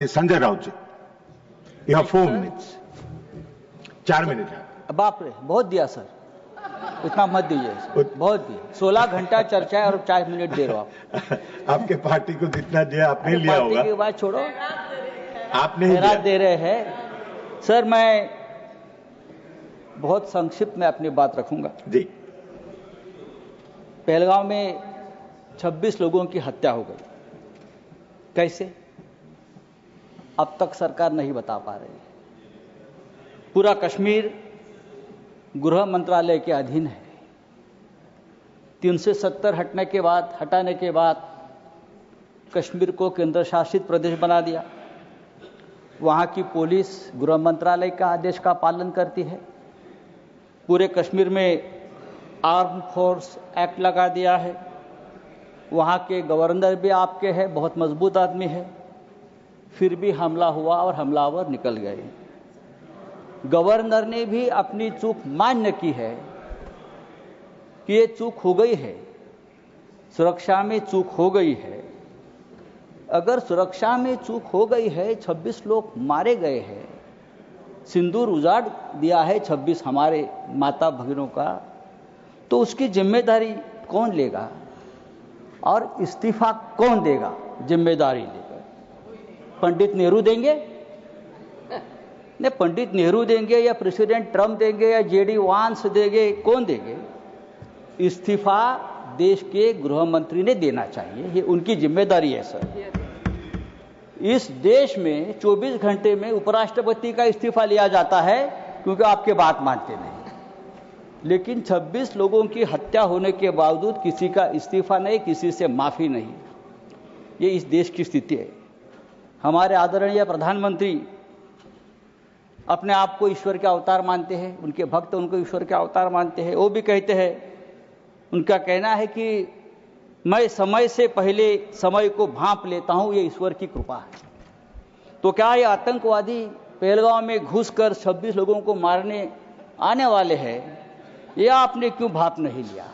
संजय राउत जी, यह 4 minutes, 4 minute है। बाप रे, बहुत दिया सर, इतना मत दीजिए सर, बहुत दिया। 16 घंटा चर्चा है और 4 मिनट दे रहे हो आप। आपके पार्टी को जितना दिया आपने लिया होगा। पार्टी की बात छोड़ो, आपने ही रात दे रहे हैं। सर मैं बहुत संक्षिप्त में अपनी बात रखूंगा जी। पहलगांव में 26 लोगों की हत्या हो गई, कैसे अब तक सरकार नहीं बता पा रही। पूरा कश्मीर गृह मंत्रालय के अधीन है। 370 हटाने के बाद कश्मीर को केंद्र शासित प्रदेश बना दिया। वहां की पुलिस गृह मंत्रालय का आदेश का पालन करती है। पूरे कश्मीर में आर्म फोर्स एक्ट लगा दिया है। वहां के गवर्नर भी आपके हैं, बहुत मजबूत आदमी है। फिर भी हमला हुआ और हमलावर निकल गए। गवर्नर ने भी अपनी चूक मान्य की है कि ये चूक हो गई है, सुरक्षा में चूक हो गई है। अगर सुरक्षा में चूक हो गई है, 26 लोग मारे गए हैं, सिंदूर उजाड़ दिया है 26 हमारे माता भगिनों का, तो उसकी जिम्मेदारी कौन लेगा और इस्तीफा कौन देगा जिम्मेदारी लेकर? पंडित नेहरू देंगे? नहीं, पंडित नेहरू देंगे या प्रेसिडेंट ट्रम्प देंगे या जेडी वांस देंगे? कौन देंगे? इस्तीफा देश के गृह मंत्री ने देना चाहिए, ये उनकी जिम्मेदारी है सर। इस देश में 24 घंटे में उपराष्ट्रपति का इस्तीफा लिया जाता है क्योंकि आपके बात मानते नहीं। लेकिन 26 लोगों की हत्या होने के बावजूद किसी का इस्तीफा नहीं, किसी से माफी नहीं। ये इस देश की स्थिति है। हमारे आदरणीय प्रधानमंत्री अपने आप को ईश्वर के अवतार मानते हैं, उनके भक्त उनको ईश्वर के अवतार मानते हैं। वो भी कहते हैं, उनका कहना है कि मैं समय से पहले समय को भांप लेता हूं, ये ईश्वर की कृपा है। तो क्या ये आतंकवादी पहलगांव में घुसकर 26 लोगों को मारने आने वाले हैं? ये आपने क्यों भाप नहीं लिया?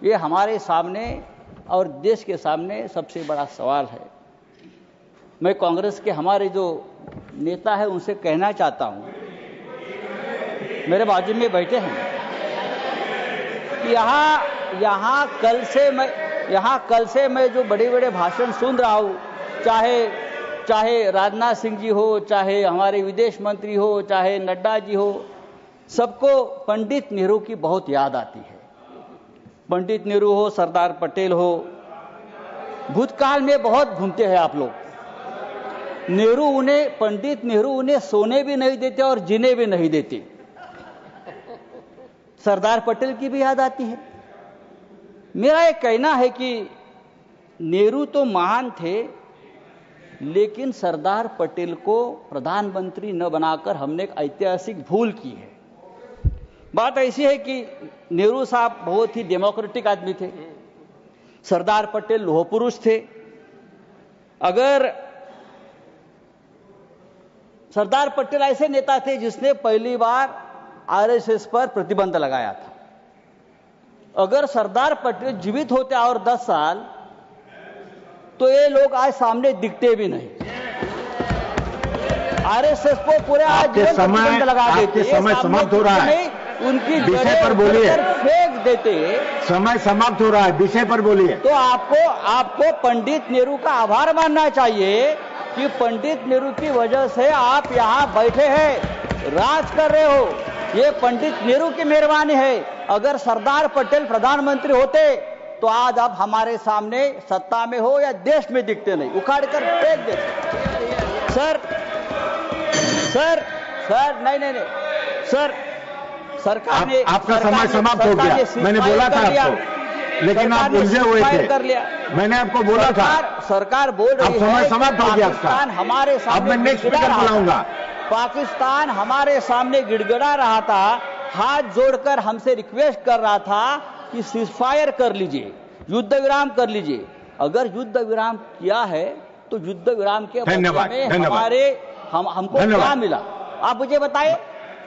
ये हमारे सामने और देश के सामने सबसे बड़ा सवाल है। मैं कांग्रेस के हमारे जो नेता है उनसे कहना चाहता हूं, मेरे बाजू में बैठे हैं, यहां कल से मैं जो बड़े बड़े भाषण सुन रहा हूं, चाहे राजनाथ सिंह जी हो, चाहे हमारे विदेश मंत्री हो, चाहे नड्डा जी हो, सबको पंडित नेहरू की बहुत याद आती है। पंडित नेहरू हो, सरदार पटेल हो, भूतकाल में बहुत घूमते हैं आप लोग। पंडित नेहरू उन्हें सोने भी नहीं देते और जीने भी नहीं देते। सरदार पटेल की भी याद आती है। मेरा ये कहना है कि नेहरू तो महान थे, लेकिन सरदार पटेल को प्रधानमंत्री न बनाकर हमने एक ऐतिहासिक भूल की है। बात ऐसी है कि नेहरू साहब बहुत ही डेमोक्रेटिक आदमी थे, सरदार पटेल लोह पुरुष थे। अगर सरदार पटेल ऐसे नेता थे जिसने पहली बार आरएसएस पर प्रतिबंध लगाया था। अगर सरदार पटेल जीवित होते और 10 साल, तो ये लोग आज सामने दिखते भी नहीं। आरएसएस को पूरे आजीवन प्रतिबंध लगा देते। समय समाप्त हो रहा है, उनकी विषय पर बोलिए। फेंक देते। समय समाप्त हो रहा है, विषय पर बोलिए। तो आपको पंडित नेहरू का आभार मानना चाहिए कि पंडित नेहरू की वजह से आप यहां बैठे हैं, राज कर रहे हो। ये पंडित नेहरू की मेहरबानी है। अगर सरदार पटेल प्रधानमंत्री होते तो आज आप हमारे सामने सत्ता में हो या देश में दिखते नहीं, उखाड़ कर फेंक देते। सर नहीं सर, सरकार ने आपका समय समाप्त हो गया। मैंने बोला था आपको, लेकिन आप उलझे हुए थे। मैंने आपको बोला था। सरकार बोल रही है समय समाप्त हो गया आपका। हमारे सामने अब मैं नेक्स्ट स्पीकर बुलाऊंगा। पाकिस्तान हमारे सामने गिड़गिड़ा रहा था, हाथ जोड़कर हमसे रिक्वेस्ट कर रहा था कि सीजफायर कर लीजिए, युद्ध विराम कर लीजिए। अगर युद्ध विराम किया है तो युद्ध विराम के बदले में हमको क्या मिला? आप मुझे बताइए।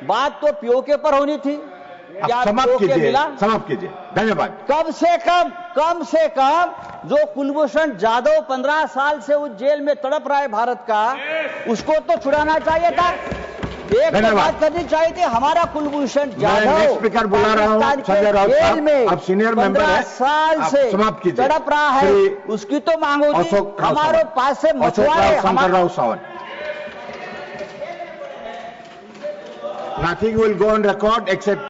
बात तो पीओके पर होनी थी, आप समाप्त कीजिए, समाप्त कीजिए। धन्यवाद। कम से कम जो कुलभूषण जाधव 15 साल से उस जेल में तड़प रहा है भारत का, उसको तो छुड़ाना चाहिए था। एक बात करनी चाहिए थी, हमारा कुलभूषण जाधव स्पीकर बुला रहा हूं, संजय राउत साहब, आप सीनियर मेंबर हैं, 15 साल से समाप्त कीजिए। तड़प रहा है, उसकी तो मांग होती। हमारे पास से मछुआरे, Shankar Rao Sawant. Nothing will go on record except